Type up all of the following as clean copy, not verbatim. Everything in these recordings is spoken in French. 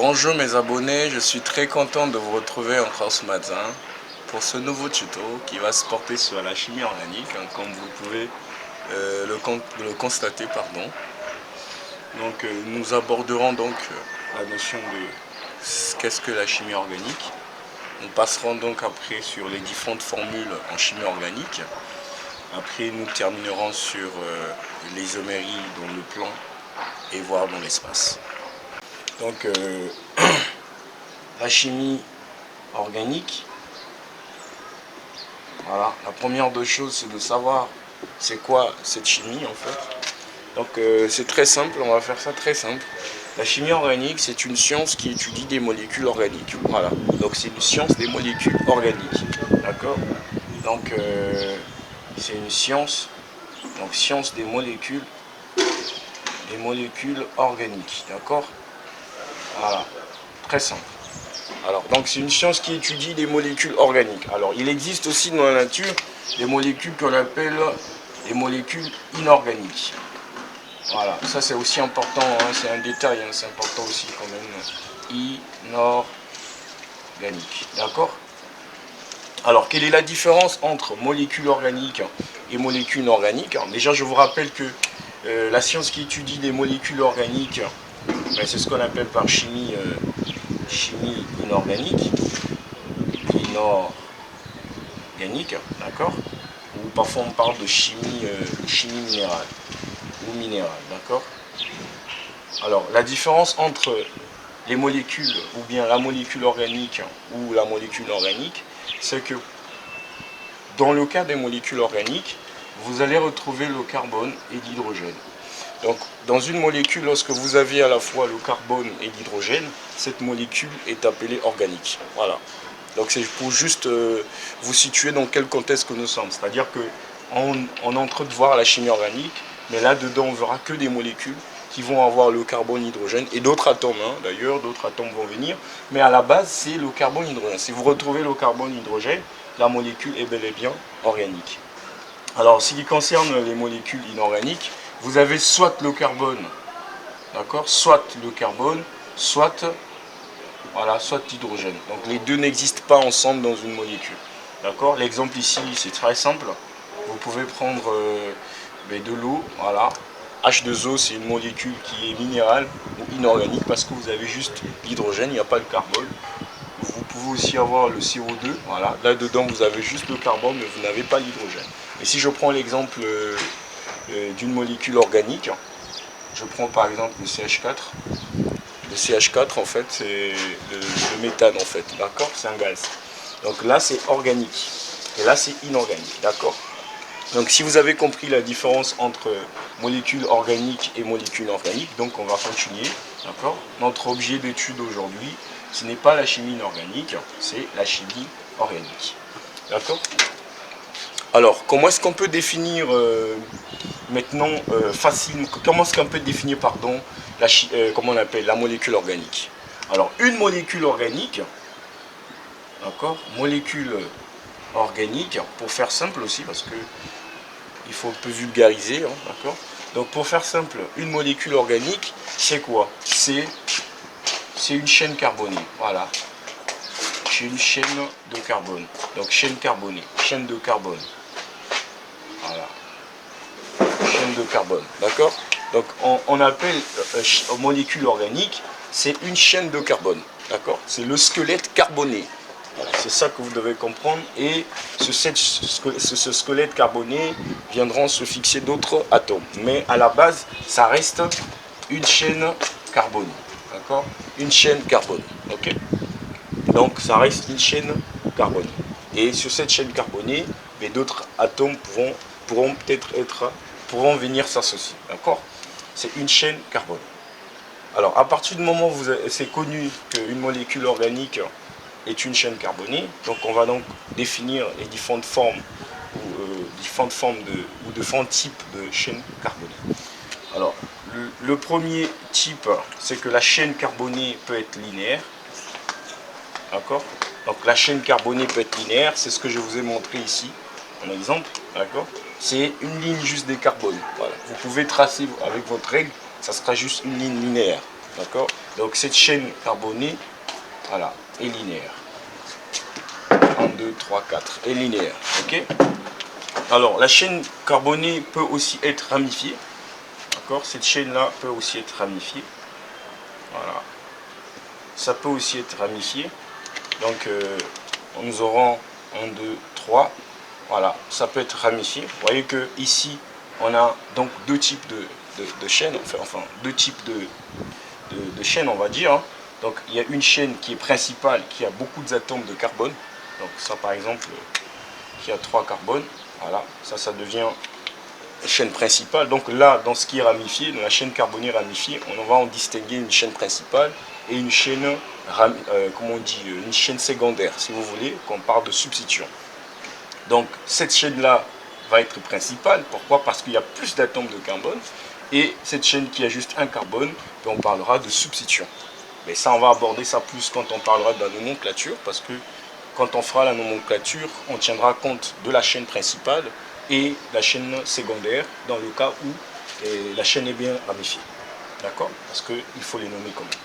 Bonjour mes abonnés, je suis très content de vous retrouver encore ce matin pour ce nouveau tuto qui va se porter sur la chimie organique, comme vous pouvez le constater. Donc nous aborderons donc la notion de qu'est-ce que la chimie organique. Nous passerons donc après sur les différentes formules en chimie organique. Après nous terminerons sur l'isomérie dans le plan et voir dans l'espace. Donc la chimie organique, voilà, la première des choses c'est de savoir c'est quoi cette chimie en fait. Donc c'est très simple, on va faire ça très simple. La chimie organique, c'est une science qui étudie des molécules organiques. Voilà, donc c'est une science des molécules organiques. D'accord. Donc c'est une science, donc science des molécules organiques. D'accord. Voilà, très simple. Alors, donc c'est une science qui étudie les molécules organiques. Alors, il existe aussi dans la nature des molécules qu'on appelle les molécules inorganiques. Voilà, ça c'est aussi important, hein, c'est un détail, hein, c'est important aussi quand même. Inorganique, d'accord? Alors, quelle est la différence entre molécules organiques et molécules inorganiques? Déjà, je vous rappelle que la science qui étudie les molécules organiques, ben, c'est ce qu'on appelle par chimie inorganique. D'accord? Ou parfois on parle de chimie minérale ou minérale, d'accord? Alors, la différence entre les molécules, ou bien la molécule organique ou la molécule inorganique, c'est que dans le cas des molécules organiques, vous allez retrouver le carbone et l'hydrogène. Donc, dans une molécule, lorsque vous avez à la fois le carbone et l'hydrogène, cette molécule est appelée organique. Voilà. Donc, c'est pour juste vous situer dans quel contexte que nous sommes. C'est-à-dire qu'on est en train de voir la chimie organique, mais là-dedans, on ne verra que des molécules qui vont avoir le carbone, l'hydrogène et d'autres atomes. Hein. D'ailleurs, d'autres atomes vont venir. Mais à la base, c'est le carbone, l'hydrogène. Si vous retrouvez le carbone, l'hydrogène, la molécule est bel et bien organique. Alors, ce qui concerne les molécules inorganiques, vous avez soit le carbone, d'accord, soit le carbone, soit l'hydrogène. Donc les deux n'existent pas ensemble dans une molécule. D'accord. L'exemple ici, c'est très simple. Vous pouvez prendre de l'eau, voilà. H2O, c'est une molécule qui est minérale ou inorganique parce que vous avez juste l'hydrogène, il n'y a pas le carbone. Vous pouvez aussi avoir le CO2, voilà. Là-dedans, vous avez juste le carbone, mais vous n'avez pas l'hydrogène. Et si je prends l'exemple d'une molécule organique, je prends par exemple le CH4. Le CH4 en fait c'est le méthane en fait, d'accord, c'est un gaz. Donc là c'est organique et là c'est inorganique, d'accord. Donc si vous avez compris la différence entre molécules organiques et molécules inorganiques, donc on va continuer, d'accord. Notre objet d'étude aujourd'hui, ce n'est pas la chimie inorganique, c'est la chimie organique, d'accord. Alors, comment est-ce qu'on peut définir maintenant facilement, comment est-ce qu'on peut définir pardon, comment on appelle la molécule organique? Alors, une molécule organique, d'accord, molécule organique, pour faire simple aussi, parce que il faut un peu vulgariser, hein, d'accord. Donc, pour faire simple, une molécule organique, c'est quoi? C'est une chaîne carbonée, voilà. C'est une chaîne de carbone, donc chaîne carbonée, chaîne de carbone. Voilà. Chaîne de carbone, d'accord. Donc on appelle molécule organique, c'est une chaîne de carbone, d'accord. C'est le squelette carboné. Voilà, c'est ça que vous devez comprendre. Et ce squelette carboné viendront se fixer d'autres atomes. Mais à la base, ça reste une chaîne carbonée, d'accord. Une chaîne carbonée, ok. Donc ça reste une chaîne carbonée. Et sur cette chaîne carbonée, d'autres atomes pourront venir s'associer. D'accord. C'est une chaîne carbonée. Alors, à partir du moment où c'est connu qu'une molécule organique est une chaîne carbonée, donc on va donc définir les différentes formes ou différents types de chaînes carbonées. Alors, le premier type, c'est que la chaîne carbonée peut être linéaire. D'accord. Donc la chaîne carbonée peut être linéaire, c'est ce que je vous ai montré ici, en exemple, d'accord. C'est une ligne juste des carbones. Voilà. Vous pouvez tracer avec votre règle, ça sera juste une ligne linéaire. D'accord? Donc cette chaîne carbonée, voilà, est linéaire. 1, 2, 3, 4, est linéaire. Ok? Alors la chaîne carbonée peut aussi être ramifiée. D'accord? Cette chaîne-là peut aussi être ramifiée. Voilà. Ça peut aussi être ramifié. Donc nous aurons 1, 2, 3. Voilà, ça peut être ramifié. Vous voyez que ici on a donc deux types de chaînes, enfin deux types de chaînes, on va dire. Hein. Donc il y a une chaîne qui est principale, qui a beaucoup d'atomes de carbone. Donc ça par exemple, qui a 3 carbones. Voilà, ça devient chaîne principale. Donc là, dans ce qui est ramifié, dans la chaîne carbonée ramifiée, on va en distinguer une chaîne principale et une chaîne, comment on dit, une chaîne secondaire, si vous voulez, qu'on parle de substitution. Donc cette chaîne-là va être principale. Pourquoi? Parce qu'il y a plus d'atomes de carbone. Et cette chaîne qui a juste un carbone, on parlera de substitution. Mais ça, on va aborder ça plus quand on parlera de la nomenclature, parce que quand on fera la nomenclature, on tiendra compte de la chaîne principale et la chaîne secondaire, dans le cas où la chaîne est bien ramifiée. D'accord? Parce qu'il faut les nommer comme ça.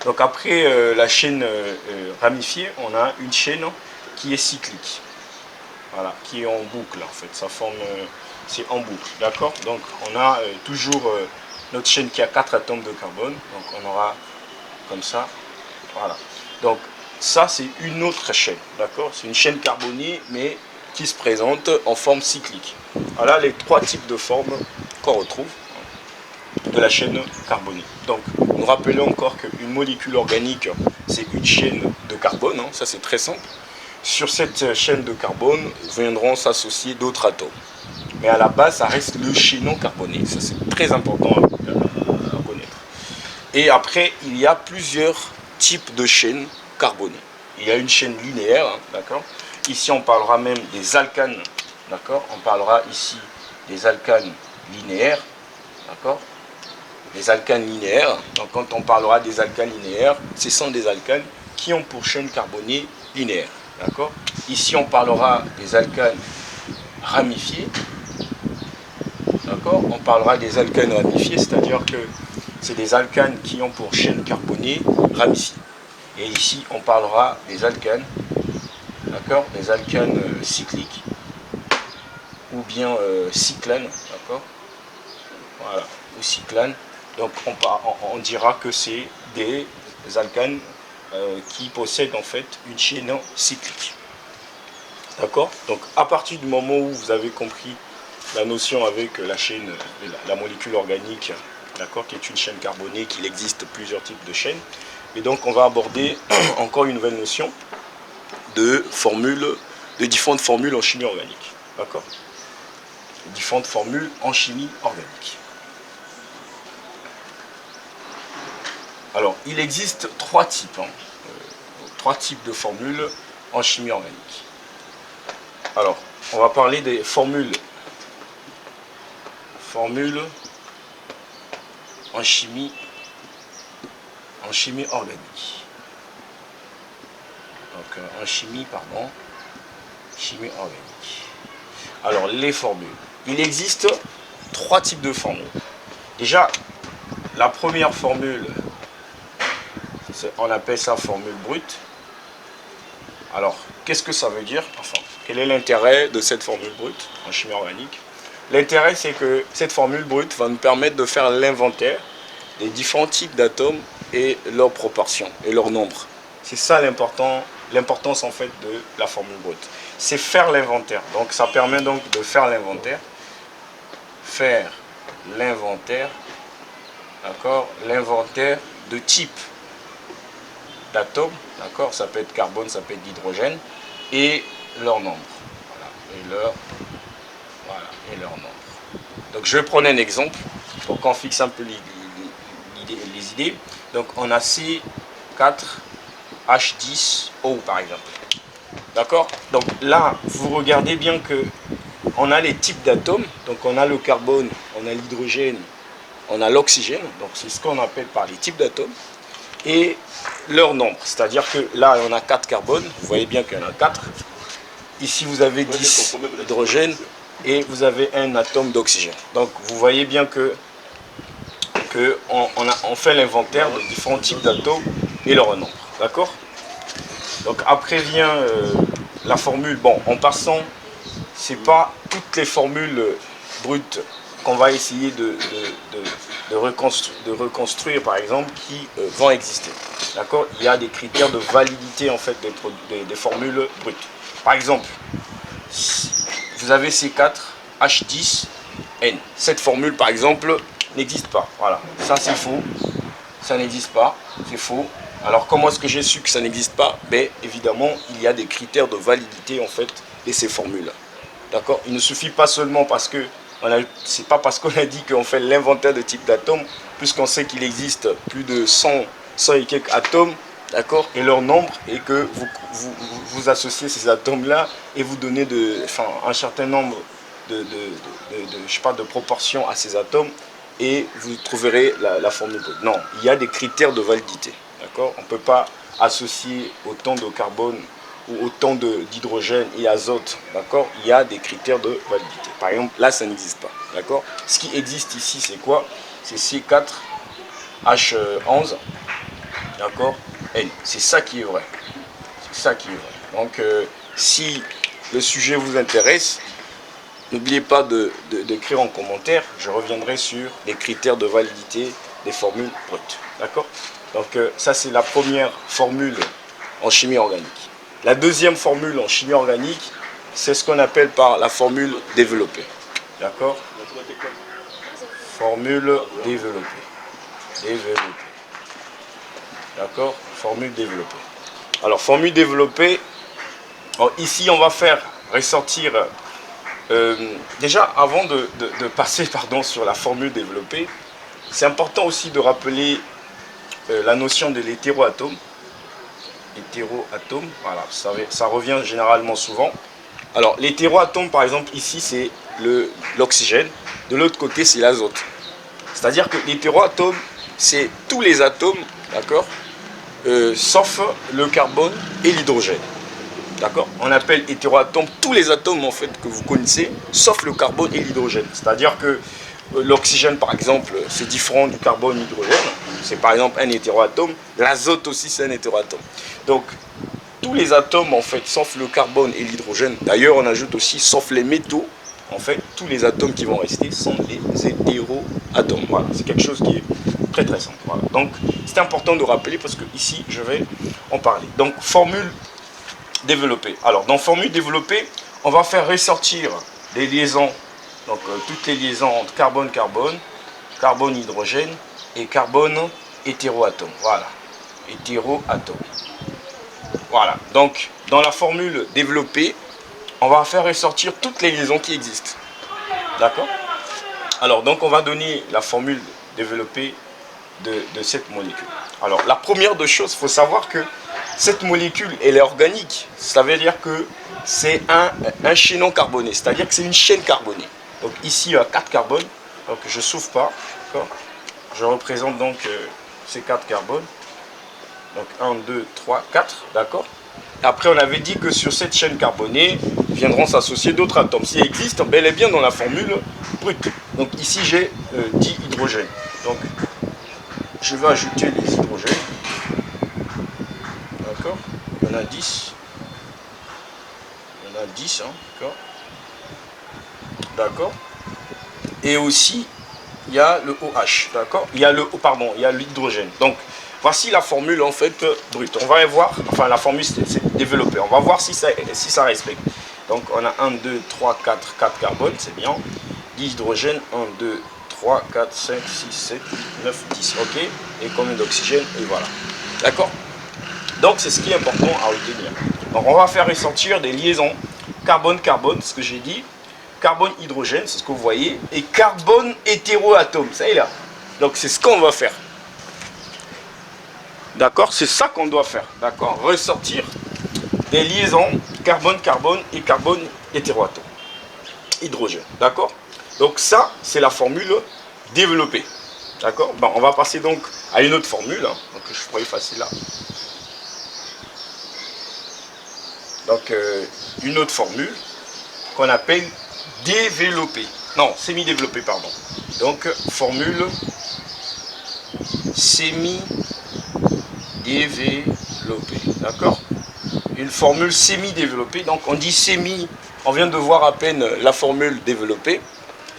Donc après la chaîne ramifiée, on a une chaîne qui est cyclique. Voilà, qui est en boucle en fait. Ça forme, c'est en boucle. D'accord? Donc on a toujours notre chaîne qui a 4 atomes de carbone. Donc on aura comme ça. Voilà. Donc ça c'est une autre chaîne. D'accord? C'est une chaîne carbonée, mais qui se présente en forme cyclique. Voilà les 3 types de formes qu'on retrouve de la chaîne carbonée. Donc nous rappelons encore qu'une molécule organique, c'est une chaîne de carbone, hein, ça c'est très simple. Sur cette chaîne de carbone viendront s'associer d'autres atomes. Mais à la base, ça reste le chaînon carboné. Ça c'est très important à connaître. Et après, il y a plusieurs types de chaînes carbonées. Il y a une chaîne linéaire, hein, d'accord. Ici, on parlera même des alcanes, d'accord. On parlera ici des alcanes linéaires, d'accord. Les alcanes linéaires. Donc, quand on parlera des alcanes linéaires, ce sont des alcanes qui ont pour chaîne carbonée linéaire, d'accord. Ici, on parlera des alcanes ramifiées, d'accord. On parlera des alcanes ramifiées, c'est-à-dire que c'est des alcanes qui ont pour chaîne carbonée ramifiée. Et ici, on parlera des alcanes, d'accord, des alcanes cycliques ou bien cyclanes, d'accord, voilà, ou cyclanes. Donc on dira que c'est des alcanes qui possèdent en fait une chaîne cyclique, d'accord. Donc à partir du moment où vous avez compris la notion avec la chaîne, la molécule organique, d'accord, qui est une chaîne carbonée, qu'il existe plusieurs types de chaînes. Et donc on va aborder encore une nouvelle notion de différentes formules en chimie organique. D'accord? Différentes formules en chimie organique. Alors, il existe 3 types, hein, 3 types de formules en chimie organique. Alors, on va parler des formules en chimie organique. Donc en chimie, pardon, chimie organique. Alors les formules. Il existe 3 types de formules. Déjà, la première formule, on appelle ça formule brute. Alors, qu'est-ce que ça veut dire? Enfin, quel est l'intérêt de cette formule brute en chimie organique? L'intérêt, c'est que cette formule brute va nous permettre de faire l'inventaire des différents types d'atomes et leurs proportions et leur nombre. C'est ça l'importance en fait de la formule brute. C'est faire l'inventaire. Donc ça permet donc de faire l'inventaire. Faire l'inventaire, d'accord, l'inventaire de type d'atomes, d'accord, ça peut être carbone, ça peut être d'hydrogène, et leur nombre. Voilà, et leur nombre. Donc je vais prendre un exemple pour qu'on fixe un peu les idées. Donc on a C4H10O par exemple. D'accord? Donc là, vous regardez bien que on a les types d'atomes. Donc on a le carbone, on a l'hydrogène, on a l'oxygène. Donc c'est ce qu'on appelle par les types d'atomes. Et leur nombre. C'est-à-dire que là, on a 4 carbones. Vous voyez bien qu'il y en a 4. Ici, vous avez 10 hydrogène et vous avez un atome d'oxygène. Donc vous voyez bien que on fait l'inventaire de différents types d'atomes et leur nombre. D'accord? Donc après vient la formule. Bon, en passant, c'est pas toutes les formules brutes qu'on va essayer de reconstruire, par exemple, qui vont exister. D'accord? Il y a des critères de validité en fait des formules brutes. Par exemple, vous avez C4, H10, N. Cette formule, par exemple, n'existe pas. Voilà, ça c'est faux, ça n'existe pas, c'est faux. Alors comment est-ce que j'ai su que ça n'existe pas? Ben évidemment, il y a des critères de validité en fait de ces formules. D'accord? Il ne suffit pas seulement parce que c'est pas parce qu'on a dit qu'on fait l'inventaire de types d'atomes, puisqu'on sait qu'il existe plus de 100 et quelques atomes, d'accord, et leur nombre, et que vous associez ces atomes-là et vous donnez un certain nombre je sais pas, de proportions à ces atomes, et vous trouverez la formule. Non, il y a des critères de validité. D'accord? On ne peut pas associer autant de carbone ou autant d'hydrogène et azote. D'accord? Il y a des critères de validité. Par exemple, là, ça n'existe pas. D'accord? Ce qui existe ici, c'est quoi? C'est C4H11. D'accord? N. C'est ça qui est vrai. C'est ça qui est vrai. Donc, si le sujet vous intéresse, n'oubliez pas d'écrire en commentaire. Je reviendrai sur les critères de validité des formules brutes. D'accord? Donc ça c'est la première formule en chimie organique. La deuxième formule en chimie organique, c'est ce qu'on appelle par la formule développée. D'accord? Formule développée. D'accord? Formule développée. Alors formule développée, ici on va faire ressortir... déjà avant de passer sur la formule développée, c'est important aussi de rappeler la notion de l'hétéroatome. Hétéroatome, voilà, ça revient généralement souvent. Alors l'hétéroatome par exemple ici c'est l'oxygène, de l'autre côté c'est l'azote. C'est-à-dire que l'hétéroatome c'est tous les atomes, d'accord, sauf le carbone et l'hydrogène. D'accord? On appelle hétéroatome tous les atomes en fait que vous connaissez, sauf le carbone et l'hydrogène. C'est-à-dire que l'oxygène par exemple, c'est différent du carbone et de l'hydrogène. C'est par exemple un hétéroatome. L'azote aussi c'est un hétéroatome. Donc tous les atomes en fait, sauf le carbone et l'hydrogène. D'ailleurs on ajoute aussi sauf les métaux. En fait, tous les atomes qui vont rester sont les hétéroatomes. Voilà, c'est quelque chose qui est très très simple. Voilà. Donc c'est important de rappeler parce que ici je vais en parler. Donc formule développée. Alors dans formule développée, on va faire ressortir les liaisons, donc toutes les liaisons entre carbone-carbone, carbone-hydrogène et carbone-hétéroatome. Voilà, hétéroatome. Voilà, donc dans la formule développée, on va faire ressortir toutes les liaisons qui existent. D'accord? Alors donc on va donner la formule développée de cette molécule. Alors la première des choses, il faut savoir que cette molécule, elle est organique. Ça veut dire que c'est un chaînon carboné, c'est-à-dire que c'est une chaîne carbonée. Donc ici, il y a 4 carbones, donc je ne souffle pas. Je représente donc ces 4 carbones. Donc 1, 2, 3, 4, d'accord. Après, on avait dit que sur cette chaîne carbonée viendront s'associer d'autres atomes. S'ils existent bel et bien dans la formule brute. Donc ici, j'ai 10 hydrogènes. Donc je vais ajouter les hydrogènes. D'accord? Il y en a 10. Il y en a 10, hein, d'accord? D'accord. Et aussi, il y a le OH, d'accord? Il y a l'hydrogène. Donc, voici la formule en fait brute. On va voir, enfin la formule c'est développée. On va voir si ça respecte. Donc, on a 1, 2, 3, 4 carbones, c'est bien. 10 hydrogènes, 1, 2, 3, 4, 5, 6, 7, 8, 9, 10. Ok? Et combien d'oxygène? Et voilà. D'accord? Donc, c'est ce qui est important à retenir. Donc, on va faire ressortir des liaisons carbone-carbone, ce que j'ai dit. Carbone-hydrogène, c'est ce que vous voyez. Et carbone-hétéroatome, ça est là. Donc, c'est ce qu'on va faire. D'accord? C'est ça qu'on doit faire. D'accord? Ressortir des liaisons carbone-carbone et carbone-hétéroatome. Hydrogène. D'accord? Donc, ça, c'est la formule développée. D'accord? Bon, on va passer donc à une autre formule. Hein, donc, je pourrais effacer là. Donc, une autre formule qu'on appelle développée. Non, semi-développée, pardon. Donc, formule semi-développée. D'accord? Une formule semi-développée. Donc on dit semi, on vient de voir à peine la formule développée.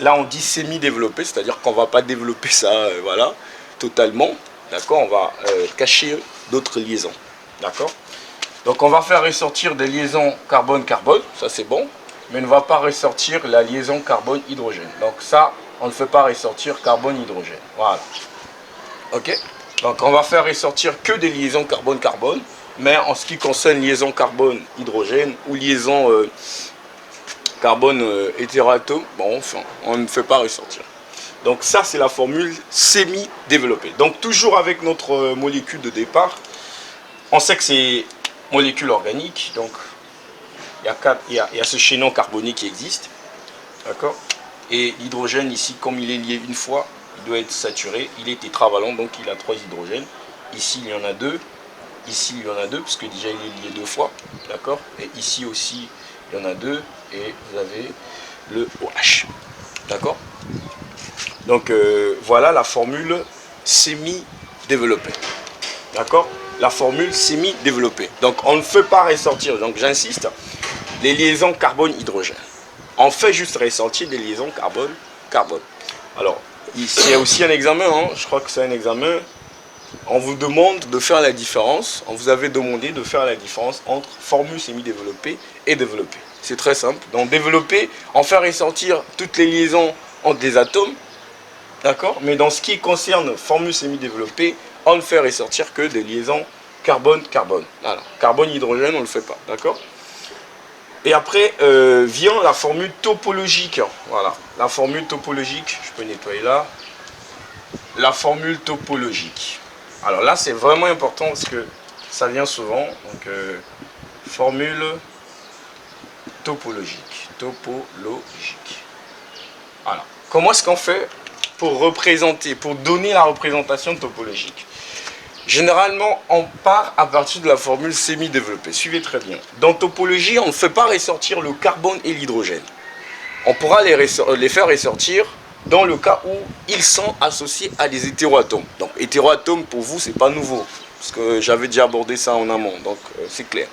Là on dit semi-développée, c'est-à-dire qu'on ne va pas développer ça voilà, totalement. D'accord? On va cacher d'autres liaisons. D'accord? Donc on va faire ressortir des liaisons carbone-carbone, ça c'est bon, mais on ne va pas ressortir la liaison carbone-hydrogène. Donc ça, on ne fait pas ressortir carbone-hydrogène. Voilà. Ok? Donc on va faire ressortir que des liaisons carbone-carbone, mais en ce qui concerne liaison carbone-hydrogène ou liaison carbone hétéroatome, bon, enfin, on ne fait pas ressortir. Donc ça c'est la formule semi-développée. Donc toujours avec notre molécule de départ, on sait que c'est molécule organique, donc il y a ce chaînon carbonique qui existe, d'accord. Et l'hydrogène ici, comme il est lié une fois, il doit être saturé, il est tétravalent, donc il a 3 hydrogènes. Ici il y en a 2, ici il y en a 2, puisque déjà il est lié 2 fois, d'accord. Et ici aussi il y en a 2, et vous avez le OH, d'accord. Donc voilà la formule semi-développée, d'accord. La formule semi-développée. Donc on ne fait pas ressortir, donc j'insiste, les liaisons carbone-hydrogène. On fait juste ressortir des liaisons carbone-carbone. Alors, ici il y a aussi un examen, hein, je crois que c'est un examen. On vous demande de faire la différence, on vous avait demandé de faire la différence entre formule semi-développée et développée. C'est très simple. Donc développée, on fait ressortir toutes les liaisons entre des atomes, d'accord. Mais dans ce qui concerne formule semi-développée, on ne fait ressortir que des liaisons carbone-carbone. Alors, carbone-hydrogène, on ne le fait pas, d'accord. Et après vient la formule topologique. Voilà, la formule topologique, je peux nettoyer là. La formule topologique. Alors là, c'est vraiment important parce que ça vient souvent. Donc, formule topologique. Topologique. Voilà. Comment est-ce qu'on fait pour représenter, pour donner la représentation topologique? Généralement, on part à partir de la formule semi-développée. Suivez très bien. Dans topologie, on ne fait pas ressortir le carbone et l'hydrogène. On pourra les faire ressortir dans le cas où ils sont associés à des hétéroatomes. Donc, hétéroatomes, pour vous, c'est pas nouveau, parce que j'avais déjà abordé ça en amont, donc c'est clair.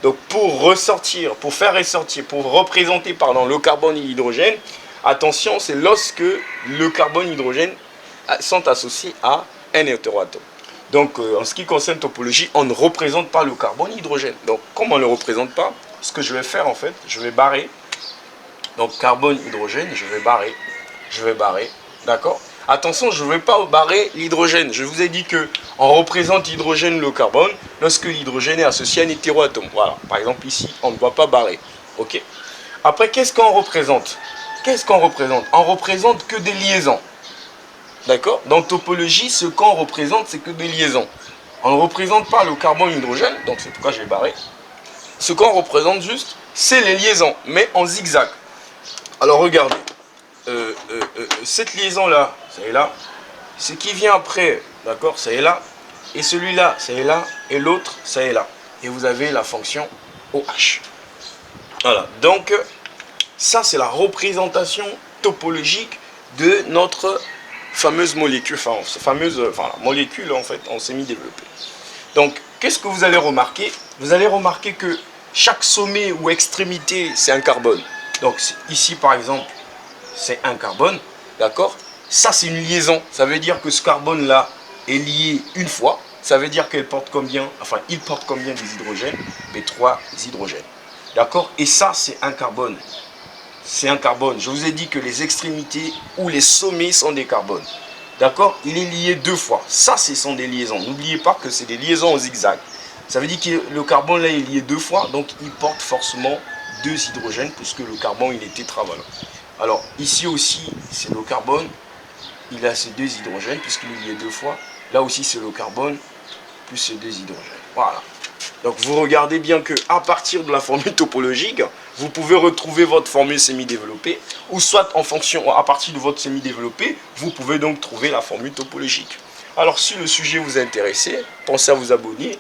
Donc, pour ressortir, pour faire ressortir, pour représenter, pardon, le carbone et l'hydrogène, attention, c'est lorsque le carbone et l'hydrogène sont associés à un hétéroatome. Donc, en ce qui concerne topologie, on ne représente pas le carbone et l'hydrogène. Donc, comme on ne le représente pas, ce que je vais faire, en fait, je vais barrer. Donc, carbone, hydrogène, je vais barrer, d'accord. Attention, je ne vais pas barrer l'hydrogène. Je vous ai dit qu'on représente l'hydrogène, le carbone, lorsque l'hydrogène est associé à un hétéroatome. Voilà, par exemple, ici, on ne va pas barrer. Ok. Après, qu'est-ce qu'on représente? Qu'est-ce qu'on représente? On représente que des liaisons. D'accord? Dans topologie, ce qu'on représente, c'est que des liaisons. On ne représente pas le carbone et l'hydrogène, donc c'est pourquoi j'ai barré. Ce qu'on représente juste, c'est les liaisons, mais en zigzag. Alors regardez, cette liaison-là, ça est là. Ce qui vient après, d'accord, ça est là. Et celui-là, ça est là. Et l'autre, ça est là. Et vous avez la fonction OH. Voilà, donc ça c'est la représentation topologique de notre fameuse molécule, la molécule en fait en semi-développée. Donc, qu'est-ce que vous allez remarquer? Vous allez remarquer que chaque sommet ou extrémité, c'est un carbone. Donc, ici par exemple, c'est un carbone, d'accord? Ça, c'est une liaison. Ça veut dire que ce carbone-là est lié une fois. Ça veut dire qu'elle porte combien? Enfin, il porte combien des hydrogènes? Les 3 hydrogènes. D'accord? Et ça, c'est un carbone. C'est un carbone. Je vous ai dit que les extrémités ou les sommets sont des carbones. D'accord? Il est lié 2 fois. Ça, ce sont des liaisons. N'oubliez pas que c'est des liaisons en zigzag. Ça veut dire que le carbone là est lié 2 fois. Donc, il porte forcément 2 hydrogènes puisque le carbone, il est tétravalent. Alors, ici aussi, c'est le carbone. Il a ces 2 hydrogènes puisqu'il est lié 2 fois. Là aussi, c'est le carbone plus ces 2 hydrogènes. Voilà. Donc vous regardez bien que à partir de la formule topologique, vous pouvez retrouver votre formule semi-développée, ou soit en fonction, à partir de votre semi-développée, vous pouvez donc trouver la formule topologique. Alors si le sujet vous a intéressé, pensez à vous abonner.